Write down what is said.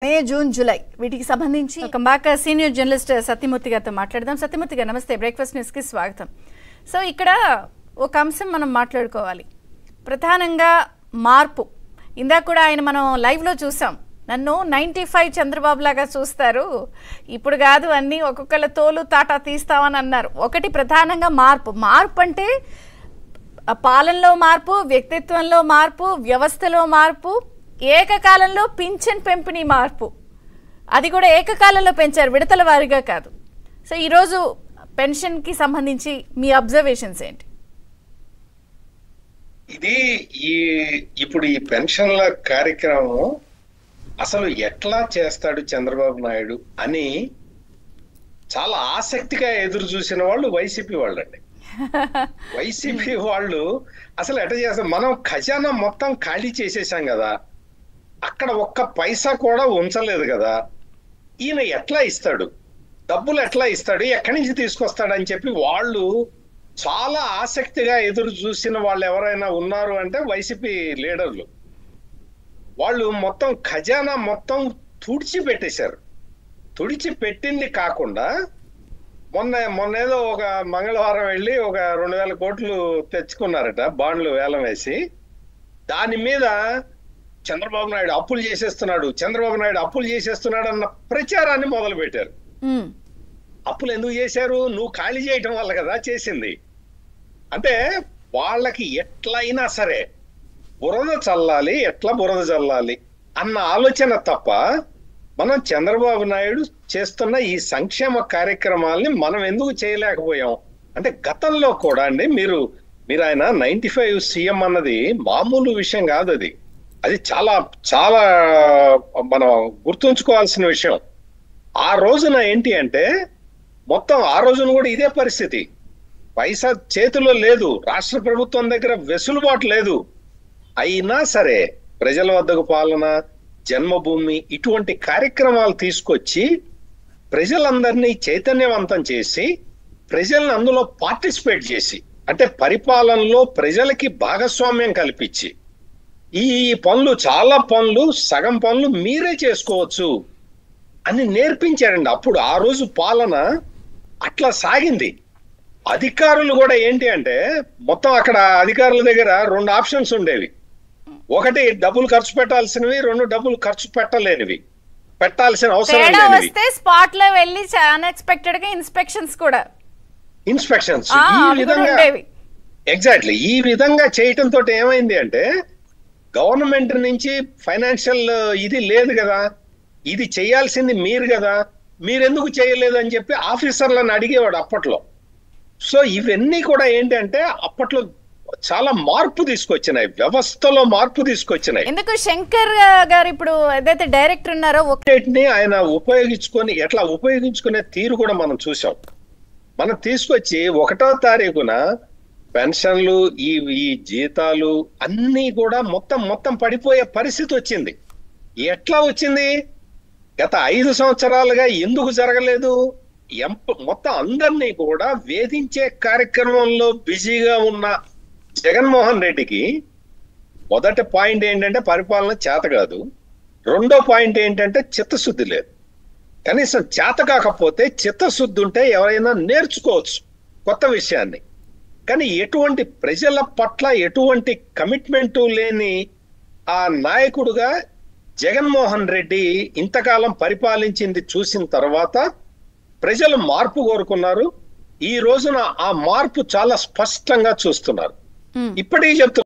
May June July వీటికి సంబంధించి ఒక బాక సీనియర్ జర్నలిస్ట్ సత్యమూర్తి గారితో మాట్లాడదాం. సత్యమూర్తి గారు నమస్తే, బ్రేక్ఫాస్ట్ న్యూస్ కి స్వాగతం. సో ఇక్కడ ఒక అంశం మనం మాట్లాడుకోవాలి, ప్రధానంగా మార్పు. ఇందాక కూడా ఆయన మనం లైవ్లో చూసాం, నన్ను 95 చంద్రబాబు లాగా చూస్తారు, ఇప్పుడు కాదు అన్నీ ఒక్కొక్కళ్ళ తోలు తాటా తీస్తామని అన్నారు. ఒకటి ప్రధానంగా మార్పు. మార్పు అంటే పాలనలో మార్పు, వ్యక్తిత్వంలో మార్పు, వ్యవస్థలో మార్పు, ఏకకాలంలో పింఛన్ పెంపిణీ మార్పు. అది కూడా ఏకకాలంలో పెంచారు, విడతల వారీగా కాదు. సో ఈరోజు పెన్షన్కి సంబంధించి మీ అబ్జర్వేషన్స్ ఏంటి? ఇది ఇప్పుడు ఈ పెన్షన్ల కార్యక్రమం అసలు ఎట్లా చేస్తాడు చంద్రబాబు నాయుడు అని చాలా ఆసక్తిగా ఎదురు చూసిన వాళ్ళు వైసీపీ వాళ్ళండి. వైసీపీ వాళ్ళు అసలు ఎట్లా చేస్తారు, మనం ఖజానా మొత్తం ఖాళీ చేసేసాం కదా, అక్కడ ఒక్క పైసా కూడా ఉంచలేదు కదా, ఈయన ఎట్లా ఇస్తాడు, డబ్బులు ఎట్లా ఇస్తాడు, ఎక్కడి నుంచి తీసుకొస్తాడు అని చెప్పి వాళ్ళు చాలా ఆసక్తిగా ఎదురు చూసిన వాళ్ళు ఎవరైనా ఉన్నారు అంటే వైసీపీ లీడర్లు. వాళ్ళు మొత్తం ఖజానా మొత్తం తుడిచిపెట్టేశారు. తుడిచిపెట్టింది కాకుండా మొన్న ఏదో ఒక మంగళవారం వెళ్ళి ఒక 2000 కోట్లు తెచ్చుకున్నారట బాండ్లు వేలం వేసి. దాని మీద చంద్రబాబు నాయుడు అప్పులు చేసేస్తున్నాడు, చంద్రబాబు నాయుడు అప్పులు చేసేస్తున్నాడు అన్న ప్రచారాన్ని మొదలు పెట్టారు. అప్పులు ఎందుకు చేశారు? నువ్వు ఖాళీ చేయటం వల్ల కదా చేసింది. అంటే వాళ్ళకి ఎట్లయినా సరే బురద చల్లాలి, ఎట్లా బురద చల్లాలి అన్న ఆలోచన తప్ప మనం చంద్రబాబు నాయుడు చేస్తున్న ఈ సంక్షేమ కార్యక్రమాల్ని మనం ఎందుకు చేయలేకపోయాం అంటే, గతంలో కూడా అండి మీరు ఆయన 95 సీఎం అన్నది మామూలు విషయం కాదు. అది చాలా చాలా మనం గుర్తుంచుకోవాల్సిన విషయం. ఆ రోజున ఏంటి అంటే మొత్తం ఆ రోజున కూడా ఇదే పరిస్థితి. పైసా చేతిలో లేదు, రాష్ట్ర ప్రభుత్వం దగ్గర వెసులుబాటు లేదు. అయినా సరే ప్రజల వద్దకు పాలన, జన్మభూమి ఇటువంటి కార్యక్రమాలు తీసుకొచ్చి ప్రజలందరినీ చైతన్యవంతం చేసి ప్రజల్ని అందులో పార్టిసిపేట్ చేసి, అంటే పరిపాలనలో ప్రజలకి భాగస్వామ్యం కల్పించి, ఈ పనులు చాలా పనులు సగం పనులు మీరే చేసుకోవచ్చు అని నేర్పించారండి. అప్పుడు ఆ రోజు పాలన అట్లా సాగింది. అధికారులు కూడా ఏంటి అంటే మొత్తం అక్కడ అధికారుల దగ్గర 2 ఆప్షన్స్ ఉండేవి. ఒకటి డబ్బులు ఖర్చు పెట్టాల్సినవి, 2 డబ్బులు ఖర్చు పెట్టలేనివి, పెట్టాల్సిన అవసరం లేనివి. స్పాట్ లో వెళ్ళి అన్ఎక్స్పెక్టెడ్ గా ఇన్స్పెక్షన్స్ కూడా ఇన్స్పెక్షన్స్ ఈ విధంగా ఎగ్జాక్ట్లీ ఈ విధంగా చేయటంతో ఏమైంది అంటే గవర్నమెంట్ నుంచి ఫైనాన్షియల్ ఇది లేదు కదా, ఇది చేయాల్సింది మీరు కదా, మీరెందుకు చేయలేదు అని చెప్పి ఆఫీసర్లను అడిగేవాడు అప్పట్లో. సో ఇవన్నీ కూడా ఏంటంటే అప్పట్లో చాలా మార్పు తీసుకొచ్చినాయి, వ్యవస్థలో మార్పు తీసుకొచ్చినాయి. ఎందుకు శంకర్ గారు ఇప్పుడు ఏదైతే డైరెక్టర్ ఉన్నారో ఒకటిని ఆయన ఉపయోగించుకొని ఎట్లా ఉపయోగించుకునే తీరు కూడా మనం చూసాం. మనం తీసుకొచ్చి 1వ తారీఖున పెన్షన్లు ఈ జీతాలు అన్నీ కూడా మొత్తం పడిపోయే పరిస్థితి వచ్చింది. ఎట్లా వచ్చింది? గత 5 సంవత్సరాలుగా ఎందుకు జరగలేదు? మొత్తం అందరినీ కూడా వేధించే కార్యక్రమంలో బిజీగా ఉన్న జగన్మోహన్ రెడ్డికి మొదటి పాయింట్ ఏంటంటే పరిపాలన చేత కాదు, 2వ పాయింట్ ఏంటంటే చిత్తశుద్ధి లేదు. కనీసం చేత కాకపోతే చిత్తశుద్ధి ఉంటే ఎవరైనా నేర్చుకోవచ్చు కొత్త విషయాన్ని. కానీ ఎటువంటి ప్రజల పట్ల ఎటువంటి కమిట్మెంటు లేని ఆ నాయకుడుగా జగన్మోహన్ రెడ్డి ఇంతకాలం పరిపాలించింది చూసిన తర్వాత ప్రజలు మార్పు కోరుకున్నారు. ఈ రోజున ఆ మార్పు చాలా స్పష్టంగా చూస్తున్నారు. ఇప్పటికీ చెప్తున్నారు.